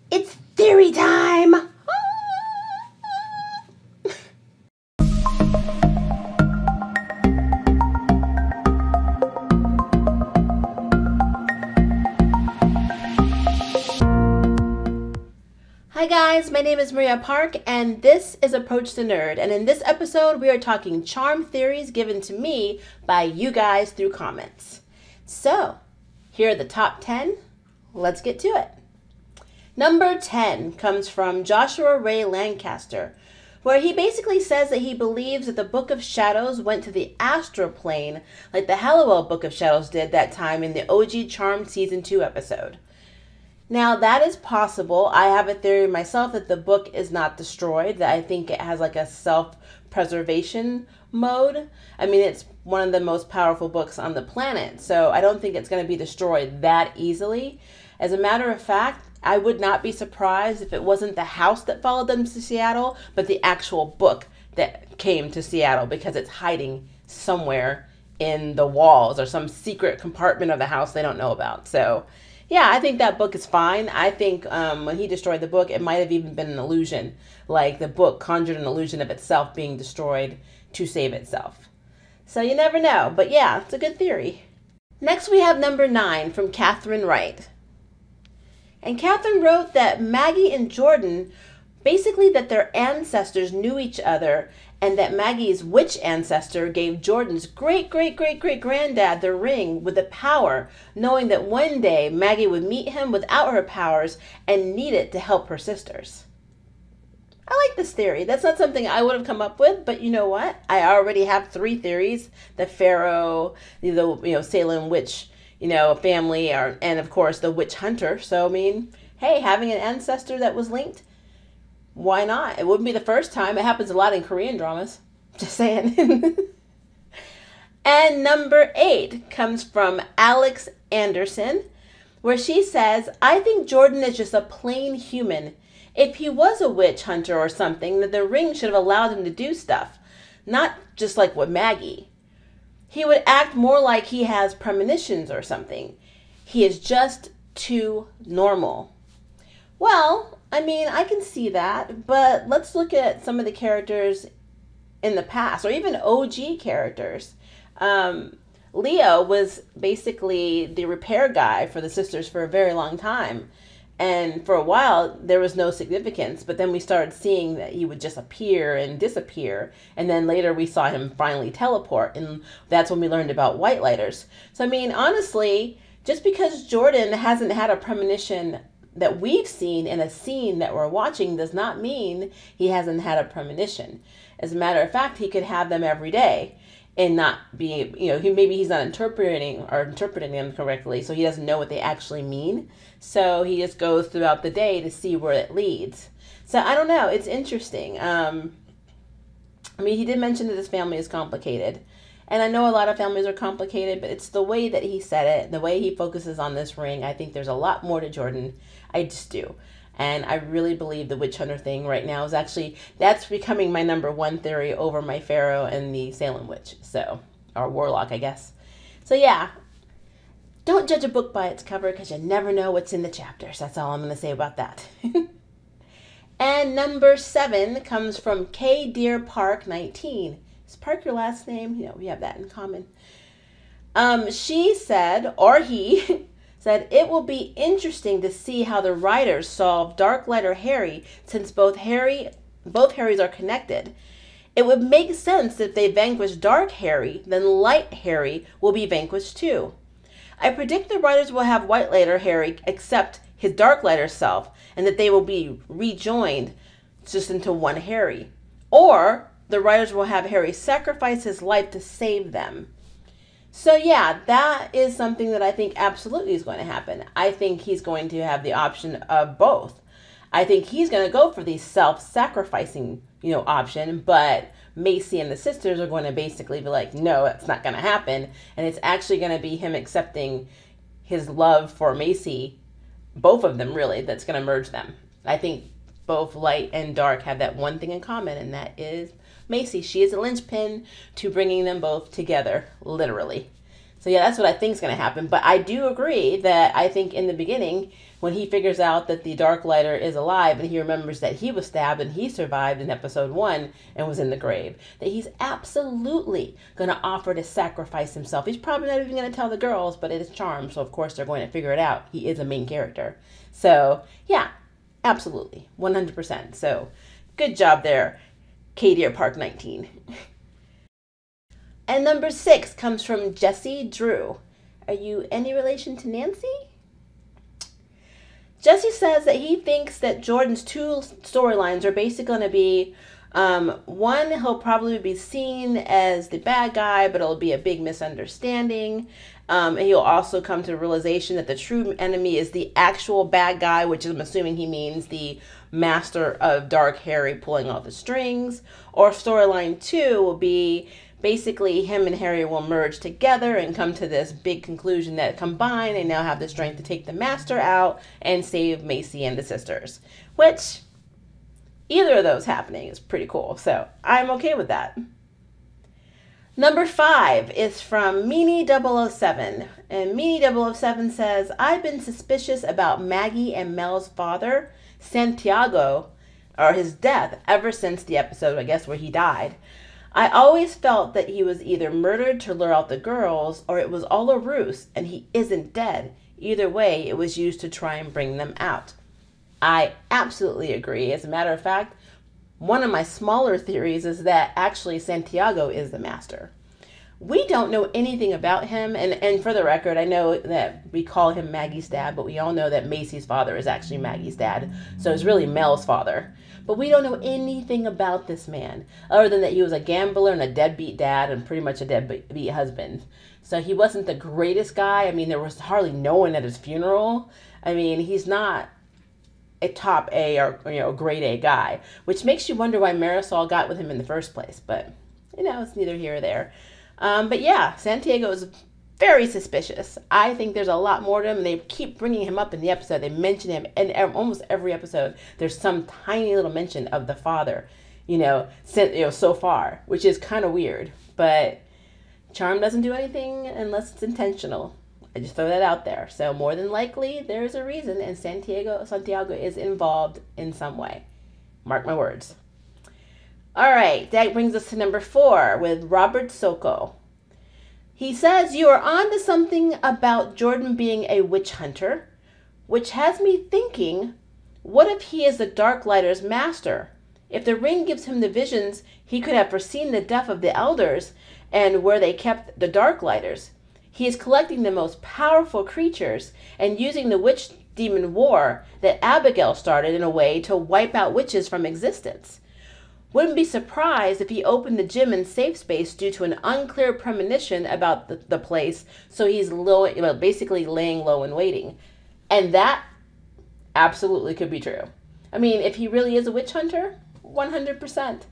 It's theory time! Hi guys, my name is Maria Park, and this is Approach the Nerd. And in this episode, we are talking charm theories given to me by you guys through comments. So, here are the top 10. Let's get to it. Number 10 comes from Joshua Ray Lancaster, where he basically says that he believes that the Book of Shadows went to the astral plane like the Hallowell Book of Shadows did that time in the OG Charmed Season 2 episode. Now, that is possible. I have a theory myself that the book is not destroyed, that I think it has like a self-preservation mode. I mean, it's one of the most powerful books on the planet, so I don't think it's going to be destroyed that easily. As a matter of fact, I would not be surprised if it wasn't the house that followed them to Seattle, but the actual book that came to Seattle, because it's hiding somewhere in the walls or some secret compartment of the house they don't know about. So, yeah, I think that book is fine. I think when he destroyed the book, it might have even been an illusion. Like the book conjured an illusion of itself being destroyed to save itself. So you never know. But yeah, it's a good theory. Next we have number 9 from Katherine Wright. And Katherine wrote that Maggie and Jordan, basically that their ancestors knew each other, and that Maggie's witch ancestor gave Jordan's great-great-great-great-granddad the ring with the power, knowing that one day Maggie would meet him without her powers and need it to help her sisters. I like this theory. That's not something I would have come up with, but you know what? I already have 3 theories: the Pharaoh, the Salem witch, family, and of course the witch hunter. So I mean, hey, having an ancestor that was linked, why not? It wouldn't be the first time. It happens a lot in Korean dramas. Just saying. And number 8 comes from Alex Anderson, where she says, I think Jordan is just a plain human. If he was a witch hunter or something, then the ring should have allowed him to do stuff. Not just like with Maggie. He would act more like he has premonitions or something. He is just too normal. Well, I mean, I can see that, but let's look at some of the characters in the past, or even OG characters. Leo was basically the repair guy for the sisters for a very long time. And for a while, there was no significance, but then we started seeing that he would just appear and disappear. And then later we saw him finally teleport, and that's when we learned about Whitelighters. So, I mean, honestly, just because Jordan hasn't had a premonition that we've seen in a scene that we're watching does not mean he hasn't had a premonition. As a matter of fact, he could have them every day and not be, he's not interpreting them correctly, so he doesn't know what they actually mean. So he just goes throughout the day to see where it leads. So I don't know, it's interesting. He did mention that his family is complicated. And I know a lot of families are complicated, but it's the way that he said it, the way he focuses on this ring. I think there's a lot more to Jordan. I just do. And I really believe the witch hunter thing right now is that's becoming my number 1 theory over my Pharaoh and the Salem witch. So, or warlock, I guess. So yeah, don't judge a book by its cover, because you never know what's in the chapters. That's all I'm going to say about that. And number 7 comes from K. Deer Park 19. Is Park your last name? We have that in common. She said, or he said, it will be interesting to see how the writers solve Darklighter Harry, since both Harrys are connected. It would make sense if they vanquish Dark Harry, then Light Harry will be vanquished too. I predict the writers will have Whitelighter Harry accept his Darklighter self, and that they will be rejoined just into one Harry. Or the writers will have Harry sacrifice his life to save them. So yeah, that is something that I think absolutely is going to happen. I think he's going to have the option of both. I think he's going to go for the self-sacrificing, option, but Macy and the sisters are going to basically be like, no, that's not going to happen. And it's actually going to be him accepting his love for Macy, both of them really, that's going to merge them. I think both Light and Dark have that one thing in common, and that is Macy. She is a linchpin to bringing them both together, literally. So So yeah, that's what I think is going to happen. But I do agree that I think in the beginning, when he figures out that the Darklighter is alive and he remembers that he was stabbed and he survived in episode 1 and was in the grave, that he's absolutely going to offer to sacrifice himself. He's probably not even going to tell the girls, but it is Charm, so of course they're going to figure it out. He is a main character. So yeah, absolutely, 100%. So good job there, Katie or Park 19. And number 6 comes from Jesse Drew. Are you any relation to Nancy? Jesse says that he thinks that Jordan's 2 storylines are basically going to be, one, he'll probably be seen as the bad guy, but it'll be a big misunderstanding. And he'll also come to the realization that the true enemy is the actual bad guy, which I'm assuming he means the master of Dark Harry pulling all the strings. Or storyline 2 will be basically him and Harry will merge together and come to this big conclusion that combined they now have the strength to take the master out and save Macy and the sisters. Which, either of those happening is pretty cool. So I'm okay with that. Number 5 is from Meanie007. And Meanie007 says, I've been suspicious about Maggie and Mel's father, Santiago, or his death ever since the episode, I guess, where he died. I always felt that he was either murdered to lure out the girls or it was all a ruse and he isn't dead. Either way, it was used to try and bring them out. I absolutely agree. As a matter of fact, one of my smaller theories is that actually Santiago is the master. We don't know anything about him, and for the record, I know that we call him Maggie's dad, but we all know that Macy's father is actually Maggie's dad, so it's really Mel's father. But we don't know anything about this man, other than that he was a gambler and a deadbeat dad and pretty much a deadbeat husband. So he wasn't the greatest guy. I mean, there was hardly no one at his funeral. I mean, he's not a top A or grade A guy, which makes you wonder why Marisol got with him in the first place. But, it's neither here or there. But yeah, Santiago is very suspicious. I think there's a lot more to him, and they keep bringing him up in the episode. They mention him in almost every episode. There's some tiny little mention of the father, so far, which is kind of weird. But Charm doesn't do anything unless it's intentional. I just throw that out there. So more than likely, there's a reason, and Santiago is involved in some way. Mark my words. All right, that brings us to number 4 with Robert Soko. He says, you are on to something about Jordan being a witch hunter, which has me thinking, what if he is the Darklighter's master? If the ring gives him the visions, he could have foreseen the death of the elders and where they kept the Darklighters. He is collecting the most powerful creatures and using the witch demon war that Abigail started in a way to wipe out witches from existence. Wouldn't be surprised if he opened the gym and safe space due to an unclear premonition about the place, so he's basically laying low and waiting. And that absolutely could be true. I mean, if he really is a witch hunter, 100%.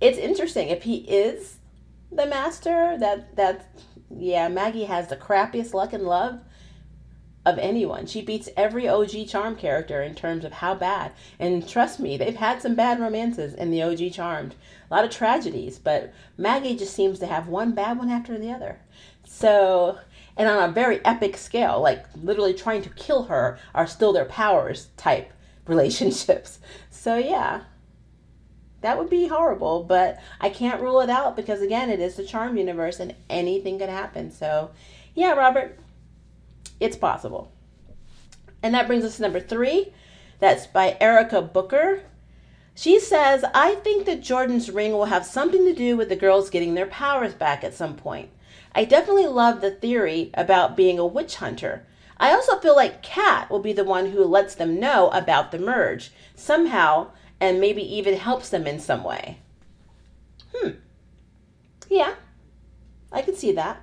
It's interesting. If he is the master, Maggie has the crappiest luck and love of anyone. She beats every OG Charm character in terms of how bad. And trust me, they've had some bad romances in the OG Charmed. A lot of tragedies, but Maggie just seems to have one bad one after the other. So, and on a very epic scale, like literally trying to kill her are still their powers type relationships. So yeah, that would be horrible, but I can't rule it out because again, it is the Charm universe and anything could happen. So yeah, Robert, it's possible. And that brings us to number 3. That's by Erica Booker. She says, I think that Jordan's ring will have something to do with the girls getting their powers back at some point. I definitely love the theory about being a witch hunter. I also feel like Kat will be the one who lets them know about the merge somehow and maybe even helps them in some way. Yeah, I could see that.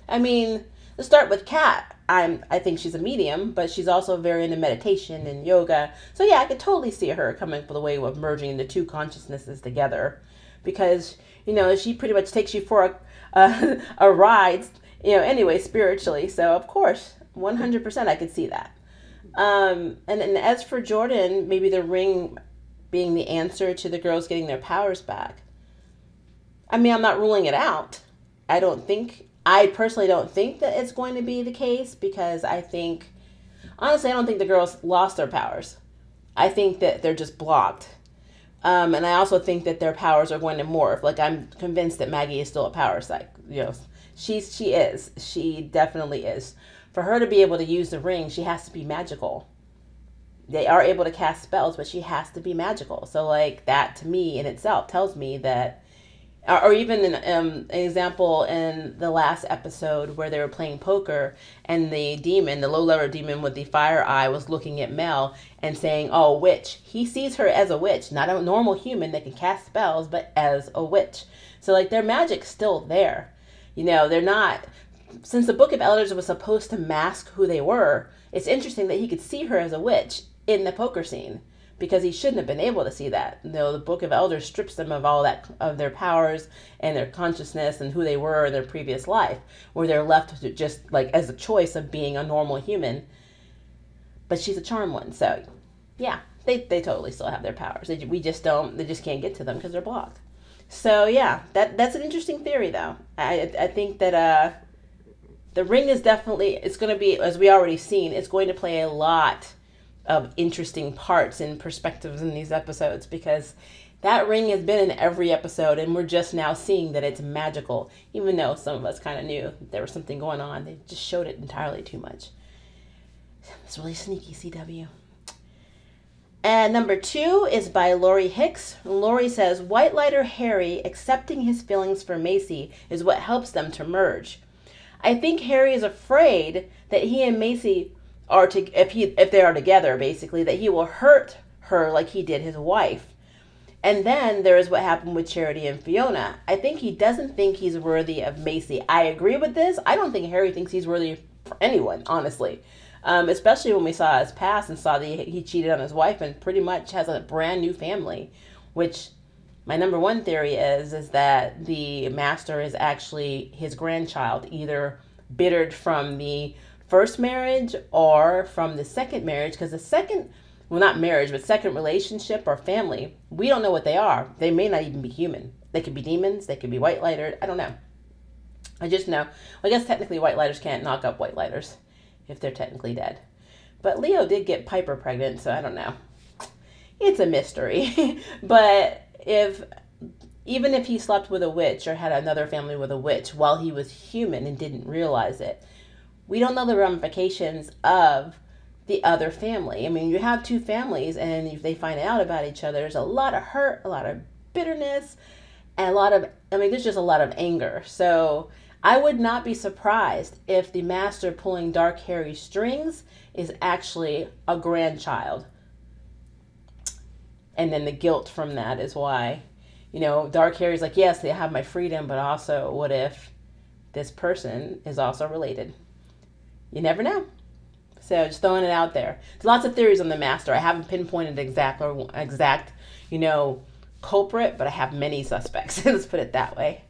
I mean, let's start with Kat. I think she's a medium, but she's also very into meditation and yoga. So yeah, I could totally see her coming up with a way of merging the two consciousnesses together, because she pretty much takes you for a ride, anyway, spiritually. So of course, 100%, I could see that. And as for Jordan, maybe the ring being the answer to the girls getting their powers back. I mean, I'm not ruling it out. I don't think I personally don't think that it's going to be the case because honestly, I don't think the girls lost their powers. I think that they're just blocked. And I also think that their powers are going to morph. Like, I'm convinced that Maggie is still a power psych. She is. She definitely is. For her to be able to use the ring, she has to be magical. They are able to cast spells, but she has to be magical. So, like, that to me in itself tells me that, or even an example in the last episode where they were playing poker and the demon, the low-level demon with the fire eye, was looking at Mel and saying, oh, witch. He sees her as a witch, not a normal human that can cast spells, but as a witch. So, like, their magic's still there. They're not, since the Book of Elders was supposed to mask who they were, it's interesting that he could see her as a witch in the poker scene, because he shouldn't have been able to see that. The Book of Elders strips them of all that, of their powers and their consciousness and who they were in their previous life, where they're left to just like as a choice of being a normal human. But she's a charm one, so yeah, they totally still have their powers. They just can't get to them because they're blocked. So yeah, that's an interesting theory though. I think that the ring is definitely, it's going to be, as we already seen, it's going to play a lot of interesting parts and perspectives in these episodes, because that ring has been in every episode and we're just now seeing that it's magical, even though some of us kind of knew there was something going on. They just showed it entirely too much. It's really sneaky, CW. And number 2 is by Lori Hicks. Lori says, Whitelighter Harry accepting his feelings for Macy is what helps them to merge. I think Harry is afraid that he and Macy if they are together, basically, that he will hurt her like he did his wife. And then there is what happened with Charity and Fiona. I think he doesn't think he's worthy of Macy. I agree with this. I don't think Harry thinks he's worthy for anyone, honestly. Especially when we saw his past and saw that he cheated on his wife and pretty much has a brand new family, which my number 1 theory is that the master is actually his grandchild, either bittered from the first marriage or from the second marriage, because the second, well, not marriage, but second relationship or family, we don't know what they are. They may not even be human. They could be demons. They could be white-lightered. I don't know. I just know. I guess technically white-lighters can't knock up white-lighters if they're technically dead. But Leo did get Piper pregnant, so I don't know. It's a mystery. But even if he slept with a witch or had another family with a witch while he was human and didn't realize it, we don't know the ramifications of the other family. I mean, you have 2 families, and if they find out about each other, there's a lot of hurt, a lot of bitterness, and there's just a lot of anger. So I would not be surprised if the master pulling Dark Harry's strings is actually a grandchild. And then the guilt from that is why, Dark Harry's like, yes, they have my freedom, but also what if this person is also related? You never know. So just throwing it out there. There's lots of theories on the master. I haven't pinpointed exact, culprit, but I have many suspects. Let's put it that way.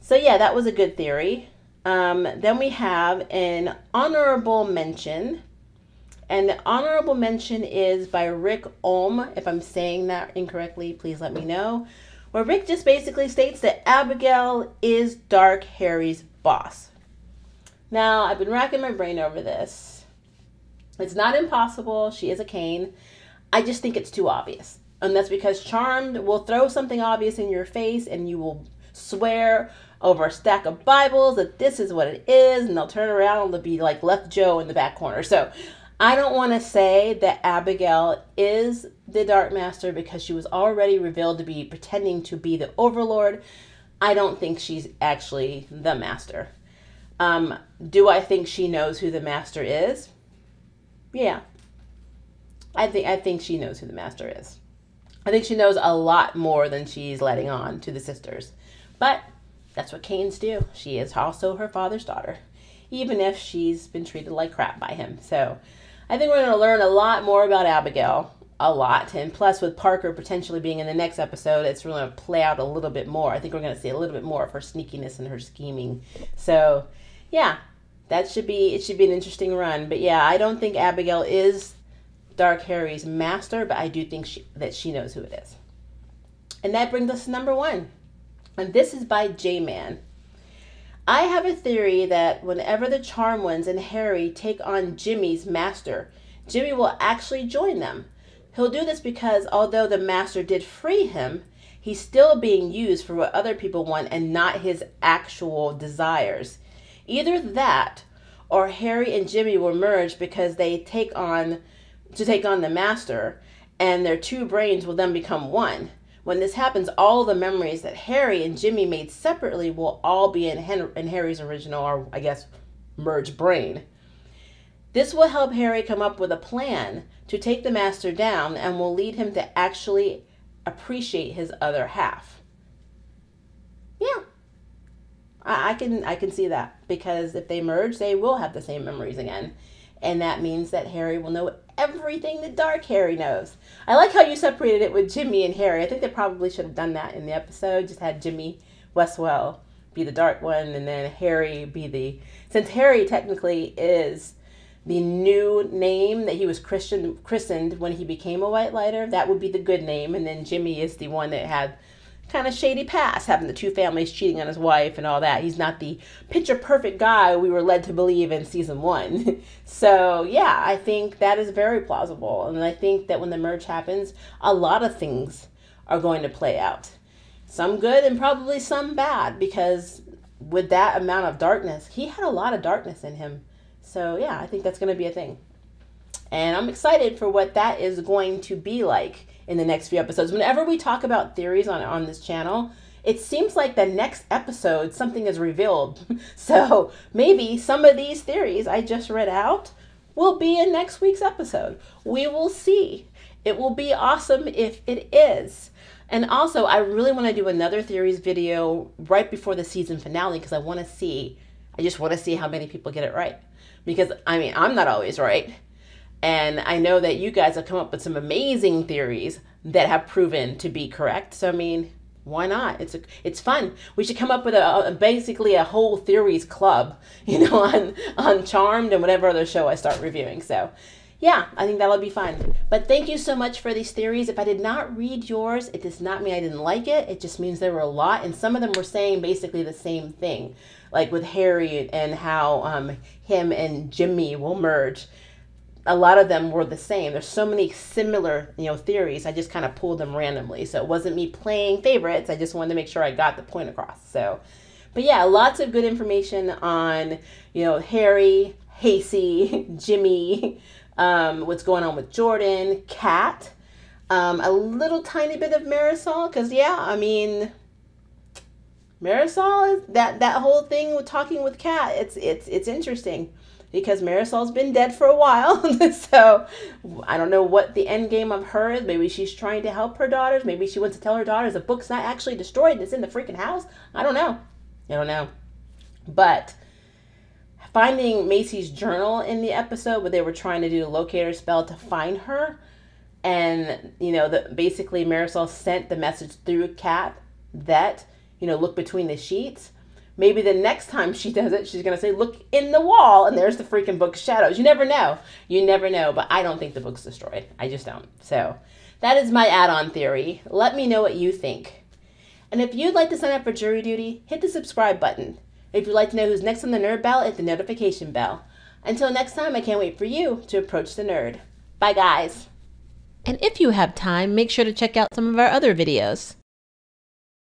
So yeah, that was a good theory. Then we have an honorable mention. And the honorable mention is by Rick Ohm. If I'm saying that incorrectly, please let me know. Where Rick just basically states that Abigail is Dark Harry's boss. Now, I've been racking my brain over this. It's not impossible. She is a Kane. I just think it's too obvious. And that's because Charmed will throw something obvious in your face and you will swear over a stack of Bibles that this is what it is, and they'll turn around and they'll be like left Joe in the back corner. So I don't want to say that Abigail is the Dark Master because she was already revealed to be pretending to be the Overlord. I don't think she's actually the Master. Do I think she knows who the Master is? Yeah. I think she knows who the Master is. I think she knows a lot more than she's letting on to the sisters. But that's what Canes do. She is also her father's daughter, even if she's been treated like crap by him. So I think we're going to learn a lot more about Abigail. A lot. And plus with Parker potentially being in the next episode, it's really going to play out a little bit more. I think we're going to see a little bit more of her sneakiness and her scheming. So yeah, it should be an interesting run. But yeah, I don't think Abigail is Dark Harry's master, but I do think that she knows who it is. And that brings us to number 1. And this is by Jayman. I have a theory that whenever the Charmed Ones and Harry take on Jimmy's master, Jimmy will actually join them. He'll do this because although the master did free him, he's still being used for what other people want and not his actual desires. Either that, or Harry and Jimmy will merge because they take on the master, and their two brains will then become one. When this happens, all the memories that Harry and Jimmy made separately will all be in Harry's original, or I guess, merged brain. This will help Harry come up with a plan to take the master down and will lead him to actually appreciate his other half. Yeah, I can see that, because if they merge, they will have the same memories again. And that means that Harry will know everything the dark Harry knows. I like how you separated it with Jimmy and Harry. I think they probably should have done that in the episode. Just had Jimmy Westwell be the dark one, and then Harry be the... Since Harry technically is the new name that he was christened when he became a Whitelighter, that would be the good name. And then Jimmy is the one that had kind of shady past, having the two families, cheating on his wife and all that. He's not the picture perfect guy we were led to believe in season 1. So yeah, I think that is very plausible. And I think that when the merge happens, a lot of things are going to play out. Some good and probably some bad, because with that amount of darkness, he had a lot of darkness in him. So yeah, I think that's going to be a thing. And I'm excited for what that is going to be like in the next few episodes. Whenever we talk about theories on this channel, it seems like the next episode something is revealed. So maybe some of these theories I just read out will be in next week's episode. We will see. It will be awesome if it is. And also, I really want to do another theories video right before the season finale, because I just want to see how many people get it right. Because, I mean, I'm not always right. And I know that you guys have come up with some amazing theories that have proven to be correct. So, I mean, why not? It's fun. We should come up with basically a whole theories club, on Charmed and whatever other show I start reviewing. So, yeah, I think that'll be fun. But thank you so much for these theories. If I did not read yours, it does not mean I didn't like it. It just means there were a lot. And some of them were saying basically the same thing. Like with Harry and how him and Jimmy will merge. A lot of them were the same. There's so many similar, theories. I just kind of pulled them randomly. So it wasn't me playing favorites. I just wanted to make sure I got the point across. So, but yeah, lots of good information on, Harry, Hasey, Jimmy, what's going on with Jordan, Kat, a little tiny bit of Marisol. Because, yeah, I mean, Marisol, that whole thing with talking with Kat, it's interesting. Because Marisol's been dead for a while. So I don't know what the end game of her is. Maybe she's trying to help her daughters. Maybe she wants to tell her daughters the book's not actually destroyed and it's in the freaking house. I don't know. But finding Macy's journal in the episode where they were trying to do a locator spell to find her. And, basically Marisol sent the message through Kat that, look between the sheets. Maybe the next time she does it, she's going to say, look in the wall, and there's the freaking book of shadows. You never know. But I don't think the book's destroyed. I just don't. So that is my add-on theory. Let me know what you think. And if you'd like to sign up for jury duty, hit the subscribe button. If you'd like to know who's next on the nerd bell, hit the notification bell. Until next time, I can't wait for you to approach the nerd. Bye, guys. And if you have time, make sure to check out some of our other videos.